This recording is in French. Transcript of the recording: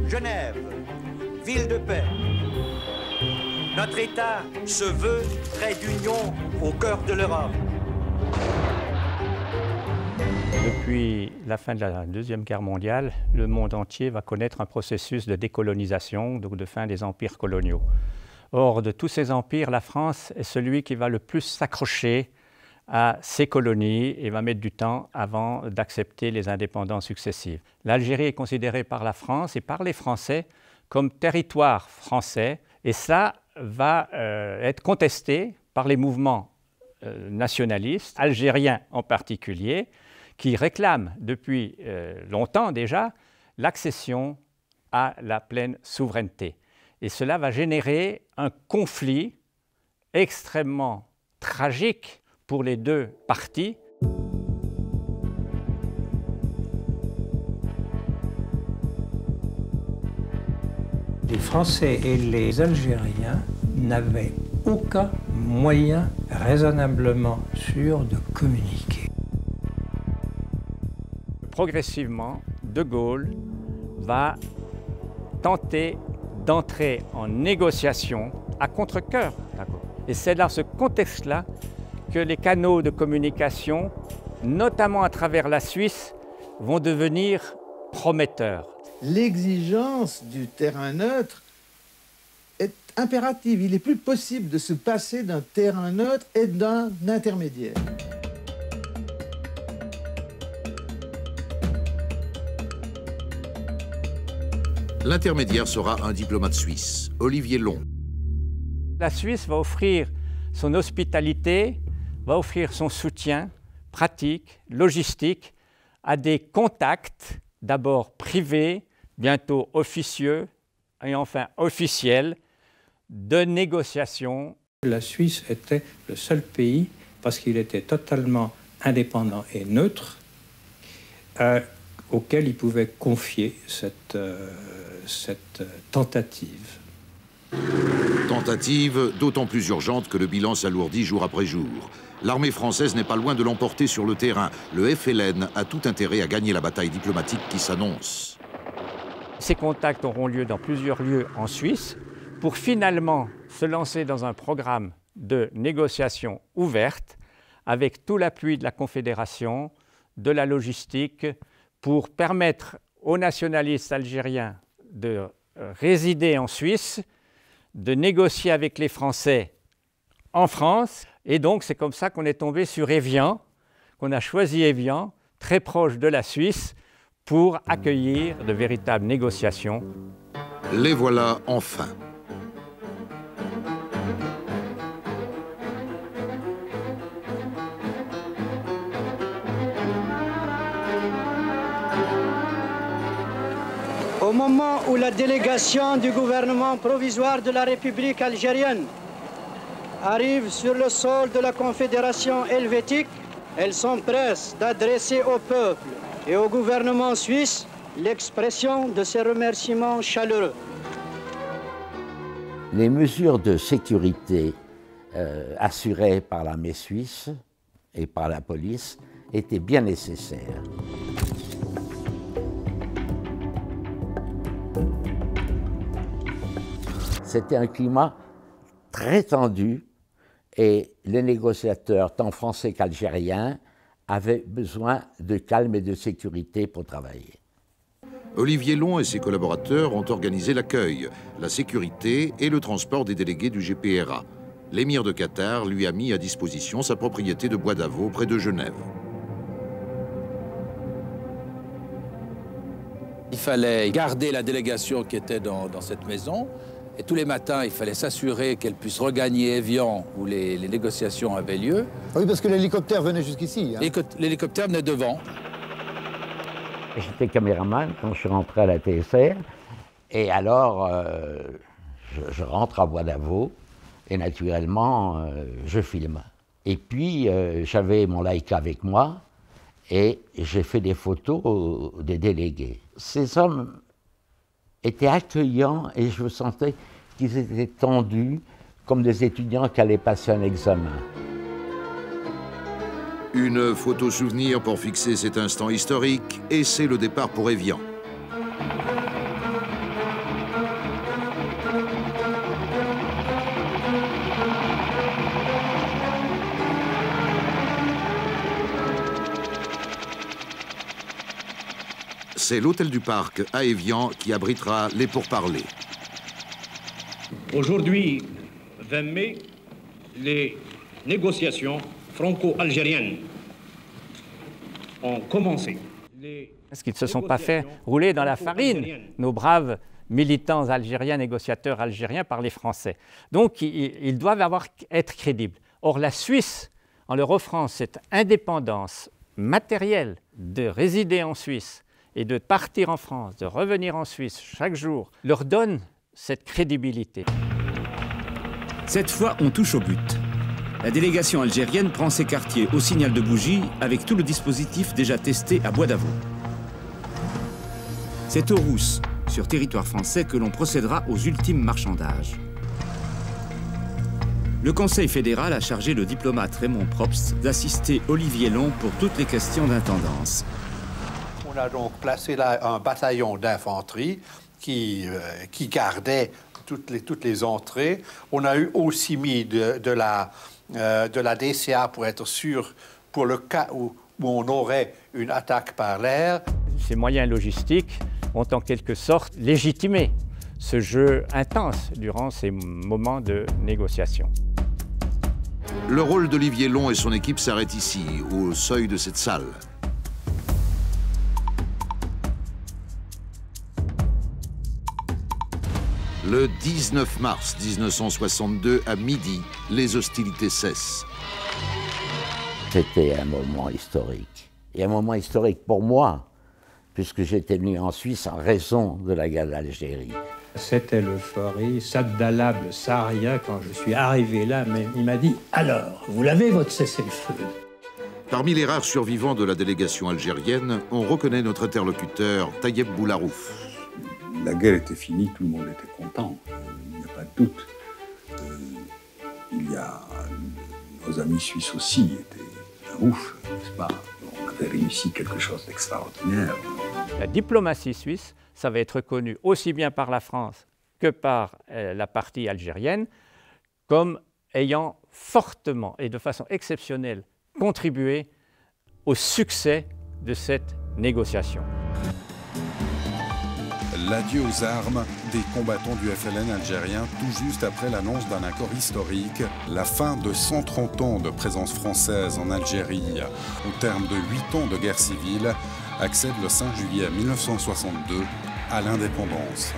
Genève, ville de paix. Notre État se veut trait d'union au cœur de l'Europe. Depuis la fin de la Deuxième Guerre mondiale, le monde entier va connaître un processus de décolonisation, donc de fin des empires coloniaux. Or, de tous ces empires, la France est celui qui va le plus s'accrocher à ses colonies et va mettre du temps avant d'accepter les indépendances successives. L'Algérie est considérée par la France et par les Français comme territoire français, et ça va être contesté par les mouvements nationalistes, algériens en particulier, qui réclament depuis longtemps déjà l'accession à la pleine souveraineté. Et cela va générer un conflit extrêmement tragique pour les deux parties. Les Français et les Algériens n'avaient aucun moyen raisonnablement sûr de communiquer. Progressivement, De Gaulle va tenter d'entrer en négociation à contre-cœur. Et c'est dans ce contexte-là que les canaux de communication, notamment à travers la Suisse, vont devenir prometteurs. L'exigence du terrain neutre est impérative. Il n'est plus possible de se passer d'un terrain neutre et d'un intermédiaire. L'intermédiaire sera un diplomate suisse, Olivier Long. La Suisse va offrir son hospitalité, va offrir son soutien pratique, logistique, à des contacts, d'abord privés, bientôt officieux et enfin officiels, de négociation. La Suisse était le seul pays, parce qu'il était totalement indépendant et neutre, auquel il pouvait confier cette tentative. Tentative d'autant plus urgente que le bilan s'alourdit jour après jour. L'armée française n'est pas loin de l'emporter sur le terrain. Le FLN a tout intérêt à gagner la bataille diplomatique qui s'annonce. Ces contacts auront lieu dans plusieurs lieux en Suisse pour finalement se lancer dans un programme de négociation ouverte avec tout l'appui de la Confédération, de la logistique, pour permettre aux nationalistes algériens de résider en Suisse, de négocier avec les Français en France. Et donc c'est comme ça qu'on est tombé sur Évian, qu'on a choisi Évian, très proche de la Suisse, pour accueillir de véritables négociations. Les voilà enfin. Au moment où la délégation du gouvernement provisoire de la République algérienne arrive sur le sol de la Confédération helvétique, elle s'empresse d'adresser au peuple et au gouvernement suisse l'expression de ses remerciements chaleureux. Les mesures de sécurité assurées par l'armée suisse et par la police étaient bien nécessaires. C'était un climat très tendu et les négociateurs, tant français qu'algériens, avaient besoin de calme et de sécurité pour travailler. Olivier Long et ses collaborateurs ont organisé l'accueil, la sécurité et le transport des délégués du GPRA. L'émir de Qatar lui a mis à disposition sa propriété de Bois d'Avaux près de Genève. Il fallait garder la délégation qui était dans cette maison. Et tous les matins, il fallait s'assurer qu'elle puisse regagner Évian, où les négociations avaient lieu. Oui, parce que l'hélicoptère venait jusqu'ici. Hein. L'hélicoptère venait devant. J'étais caméraman quand je suis rentré à la TSR. Et alors, je rentre à Bois d'Avaux et naturellement, je filme. Et puis, j'avais mon Leica avec moi et j'ai fait des photos des délégués. Ces hommes étaient accueillants et je sentais qu'ils étaient tendus comme des étudiants qui allaient passer un examen. Une photo souvenir pour fixer cet instant historique et c'est le départ pour Évian. C'est l'hôtel du Parc à Évian qui abritera les pourparlers. Aujourd'hui, 20 mai, les négociations franco-algériennes ont commencé. Est-ce qu'ils ne se sont pas fait rouler dans la farine, nos braves militants algériens, négociateurs algériens par les Français? Donc, ils doivent être crédibles. Or, la Suisse, en leur offrant cette indépendance matérielle de résider en Suisse et de partir en France, de revenir en Suisse chaque jour, leur donne cette crédibilité. Cette fois, on touche au but. La délégation algérienne prend ses quartiers au signal de bougie avec tout le dispositif déjà testé à Bois d'Avaux. C'est aux Rousses, sur territoire français, que l'on procédera aux ultimes marchandages. Le Conseil fédéral a chargé le diplomate Raymond Probst d'assister Olivier Long pour toutes les questions d'intendance. On a donc placé là un bataillon d'infanterie qui gardait toutes les entrées. On a eu aussi mis de la DCA pour être sûr, pour le cas où on aurait une attaque par l'air. Ces moyens logistiques ont en quelque sorte légitimé ce jeu intense durant ces moments de négociation. Le rôle d'Olivier Long et son équipe s'arrête ici, au seuil de cette salle. Le 19 mars 1962, à midi, les hostilités cessent. C'était un moment historique. Et un moment historique pour moi, puisque j'étais venu en Suisse en raison de la guerre d'Algérie. C'était l'euphorie, Sabdallah le saharien, quand je suis arrivé là, mais il m'a dit « Alors, vous l'avez votre cessez-le-feu » Parmi les rares survivants de la délégation algérienne, on reconnaît notre interlocuteur, Tayeb Boularouf. La guerre était finie, tout le monde était content, il n'y a pas de doute. Nos amis suisses aussi étaient ouf, n'est-ce pas? On avait réussi quelque chose d'extraordinaire. La diplomatie suisse, ça va être reconnu aussi bien par la France que par la partie algérienne comme ayant fortement et de façon exceptionnelle contribué au succès de cette négociation. L'adieu aux armes des combattants du FLN algérien tout juste après l'annonce d'un accord historique, la fin de 130 ans de présence française en Algérie, au terme de 8 ans de guerre civile, accède le 5 juillet 1962 à l'indépendance.